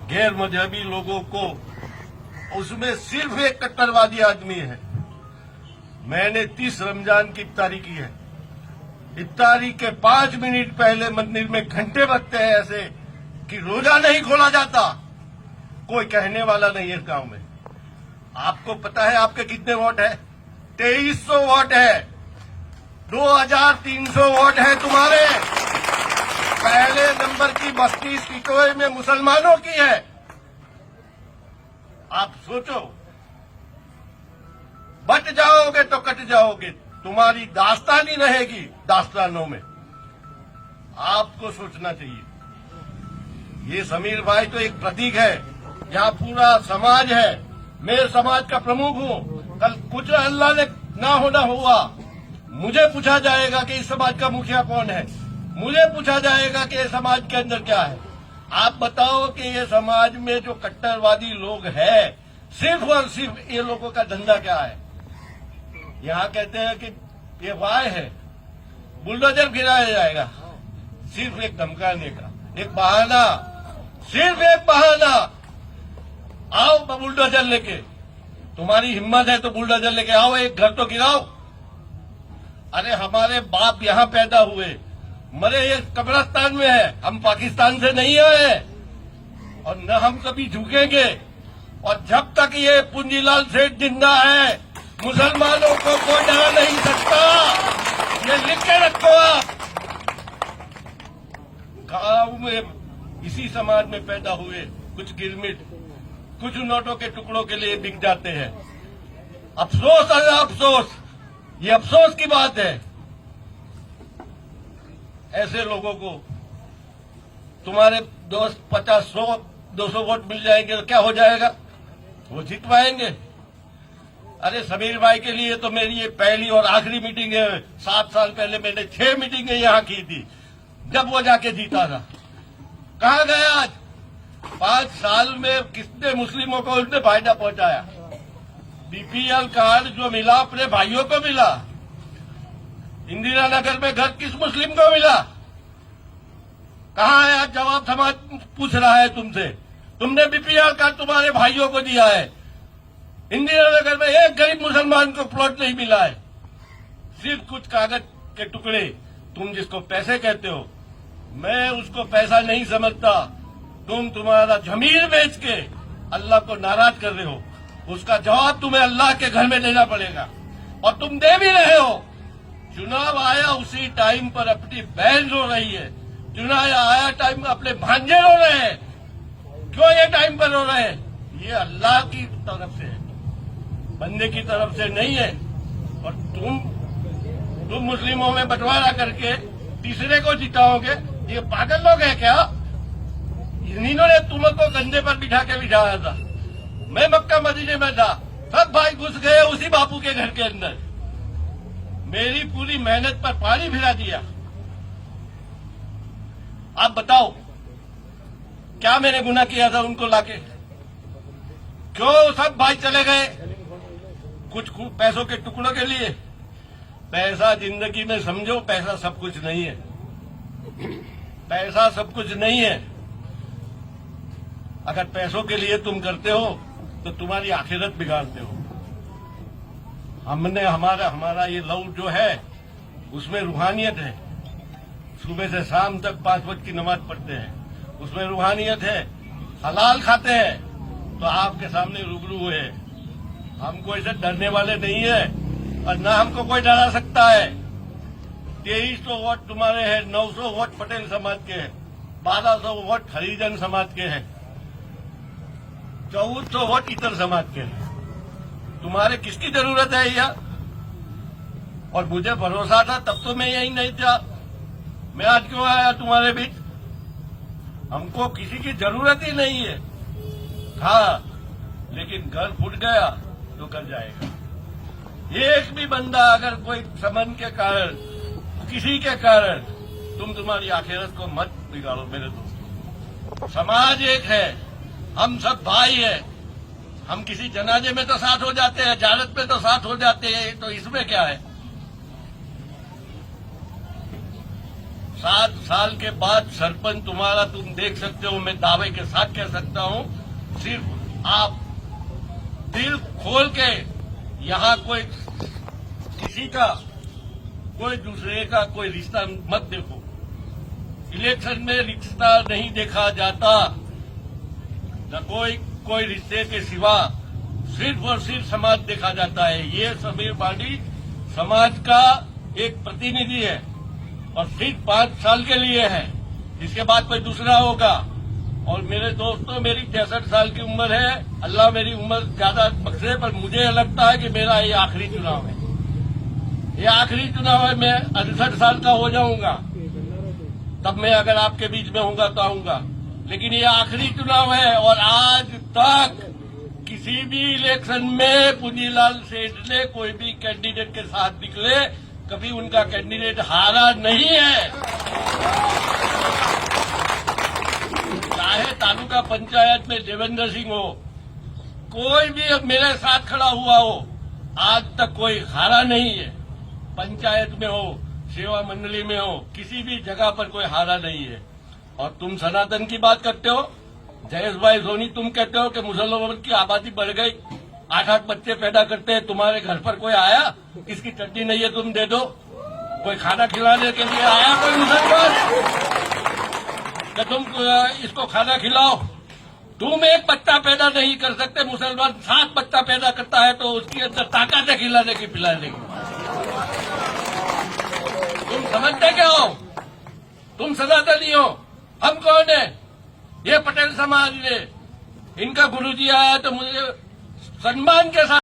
गैर मजहबी लोगों को, उसमें सिर्फ एक कट्टरवादी आदमी है। मैंने 30 रमजान की इफ्तारी की है। इफ्तारी के 5 मिनट पहले मंदिर में घंटे बजते हैं ऐसे कि रोजा नहीं खोला जाता। कोई कहने वाला नहीं है इस गांव में। आपको पता है आपके कितने वोट है? 2300 वोट है। 2300 वोट है तुम्हारे। पहले नंबर की बस्ती सीटों में मुसलमानों की है। आप सोचो, बच जाओगे तो कट जाओगे, तुम्हारी दास्तानी रहेगी दास्तानों में। आपको सोचना चाहिए। ये समीर भाई तो एक प्रतीक है, यहाँ पूरा समाज है। मैं समाज का प्रमुख हूँ। कल कुछ अल्लाह ने ना होना हुआ, मुझे पूछा जाएगा कि इस समाज का मुखिया कौन है, मुझे पूछा जाएगा कि इस समाज के अंदर क्या है। आप बताओ कि ये समाज में जो कट्टरवादी लोग हैं, सिर्फ और सिर्फ ये लोगों का धंधा क्या है? यहाँ कहते हैं कि ये वाय है, बुलडोजर गिराया जाएगा, सिर्फ एक धमकाने का, एक बहाना, सिर्फ एक बहाना। आओ बुलडोजर लेके, तुम्हारी हिम्मत है तो बुलडोजर लेके आओ, एक घर तो गिराओ। अरे हमारे बाप यहाँ पैदा हुए, मरे ये कब्रिस्तान में है, हम पाकिस्तान से नहीं आए और न हम कभी झुकेंगे। और जब तक ये पूंजीलाल सेठ जिंदा है, मुसलमानों को कोई डरा नहीं सकता। ये लिख के रखो आप। गांव में इसी समाज में पैदा हुए कुछ गिरमिट कुछ नोटों के टुकड़ों के लिए बिक जाते हैं। अफसोस है, अफसोस, ये अफसोस की बात है। ऐसे लोगों को तुम्हारे 50, 200 वोट मिल जाएंगे तो क्या हो जाएगा? वो जीत पाएंगे। अरे समीर भाई के लिए तो मेरी ये पहली और आखिरी मीटिंग है। 7 साल पहले मैंने 6 मीटिंगें यहाँ की थी, जब वो जाके जीता था। कहाँ गया आज? 5 साल में कितने मुस्लिमों को उसने फायदा पहुंचाया? बीपीएल कार्ड जो मिला अपने भाइयों को मिला। इंदिरा नगर में घर किस मुस्लिम को मिला? कहाँ है? आज जवाब समाज पूछ रहा है तुमसे। तुमने बीपीएल कार्ड तुम्हारे भाइयों को दिया है। इंदिरा नगर में एक गरीब मुसलमान को प्लॉट नहीं मिला है, सिर्फ कुछ कागज के टुकड़े। तुम जिसको पैसे कहते हो, मैं उसको पैसा नहीं समझता। तुम तुम्हारा जमीर बेच के अल्लाह को नाराज कर रहे हो, उसका जवाब तुम्हें अल्लाह के घर में देना पड़ेगा, और तुम दे भी रहे हो। चुनाव आया उसी टाइम पर अपनी बहन रो रही है, चुनाव आया टाइम अपने भांजे रो रहे हैं। क्यों ये टाइम पर रो रहे हैं? ये अल्लाह की तरफ से है, बंदे की तरफ से नहीं है। और तुम मुस्लिमों में बंटवारा करके तीसरे को जिताओगे। ये पागल लोग हैं क्या? इन्होंने तुमको कंधे पर बिठा के बिठाया था। मैं मक्का मदीने में था, सब भाई घुस गए उसी बापू के घर के अंदर। मेरी पूरी मेहनत पर पानी फिरा दिया। आप बताओ क्या मैंने गुनाह किया था उनको लाके? क्यों सब भाई चले गए? कुछ पैसों के टुकड़ों के लिए? पैसा जिंदगी में समझो, पैसा सब कुछ नहीं है। पैसा सब कुछ नहीं है। अगर पैसों के लिए तुम करते हो तो तुम्हारी आखिरत बिगाड़ते हो। हमारा ये लव जो है उसमें रूहानियत है। सुबह से शाम तक 5 वक्त की नमाज पढ़ते हैं, उसमें रूहानियत है। हलाल खाते हैं तो आपके सामने रूबरू हुए। हम कोई से डरने वाले नहीं है और न हमको कोई डरा सकता है। 2300 वोट तुम्हारे हैं, 900 वोट पटेल समाज के हैं, 1200 वोट हरिजन समाज के हैं, 1400 वोट इतर समाज के हैं। तुम्हारे किसकी जरूरत है यार? और मुझे भरोसा था तब तो मैं यही नहीं था। मैं आज क्यों आया तुम्हारे बीच? हमको किसी की जरूरत ही नहीं है। हाँ, लेकिन घर फूट गया तो कर जाएगा। एक भी बंदा अगर कोई समन के कारण, किसी के कारण, तुम्हारी आखिरत को मत बिगाड़ो मेरे दोस्त। समाज एक है, हम सब भाई है। हम किसी जनाजे में तो साथ हो जाते हैं, जारत में तो साथ हो जाते हैं, तो इसमें क्या है? 7 साल के बाद सरपंच तुम्हारा तुम देख सकते हो, मैं दावे के साथ कह सकता हूं, सिर्फ आप दिल खोल के यहाँ कोई किसी का कोई दूसरे का कोई रिश्ता मत देखो। इलेक्शन में रिश्ता नहीं देखा जाता, न कोई रिश्ते के सिवा सिर्फ और सिर्फ समाज देखा जाता है। ये समीर बांडी समाज का एक प्रतिनिधि है और सिर्फ 5 साल के लिए है, इसके बाद कोई दूसरा होगा। और मेरे दोस्तों, मेरी 63 साल की उम्र है, अल्लाह मेरी उम्र ज्यादा बख्शे, पर मुझे लगता है कि मेरा ये आखिरी चुनाव है। ये आखिरी चुनाव है, मैं 68 साल का हो जाऊंगा, तब मैं अगर आपके बीच में होऊंगा तो आऊंगा, लेकिन ये आखिरी चुनाव है। और आज तक किसी भी इलेक्शन में पुंजीलाल सेठ ने कोई भी कैंडिडेट के साथ निकले, कभी उनका कैंडिडेट हारा नहीं है। चाहे तालुका पंचायत में देवेंद्र सिंह हो, कोई भी मेरे साथ खड़ा हुआ हो, आज तक कोई हारा नहीं है। पंचायत में हो, सेवा मंडली में हो, किसी भी जगह पर कोई हारा नहीं है। और तुम सनातन की बात करते हो, जयेश भाई सोनी, तुम कहते हो कि मुसलमानों की आबादी बढ़ गई, 8-8 बच्चे पैदा करते हैं। तुम्हारे घर पर कोई आया, किसकी चटनी नहीं है तुम दे दो? कोई खाना खिलाने के लिए आया कोई मुसलमान कि तुम इसको खाना खिलाओ? तुम एक बच्चा पैदा नहीं कर सकते, मुसलमान 7 बच्चा पैदा करता है तो उसकी अंदर ताकत है खिलाने की पिलाने की। तुम समझते क्या हो? तुम सनातनी हो, हम कौन है? ये पटेल समाज ने, इनका गुरुजी आया तो मुझे सम्मान के साथ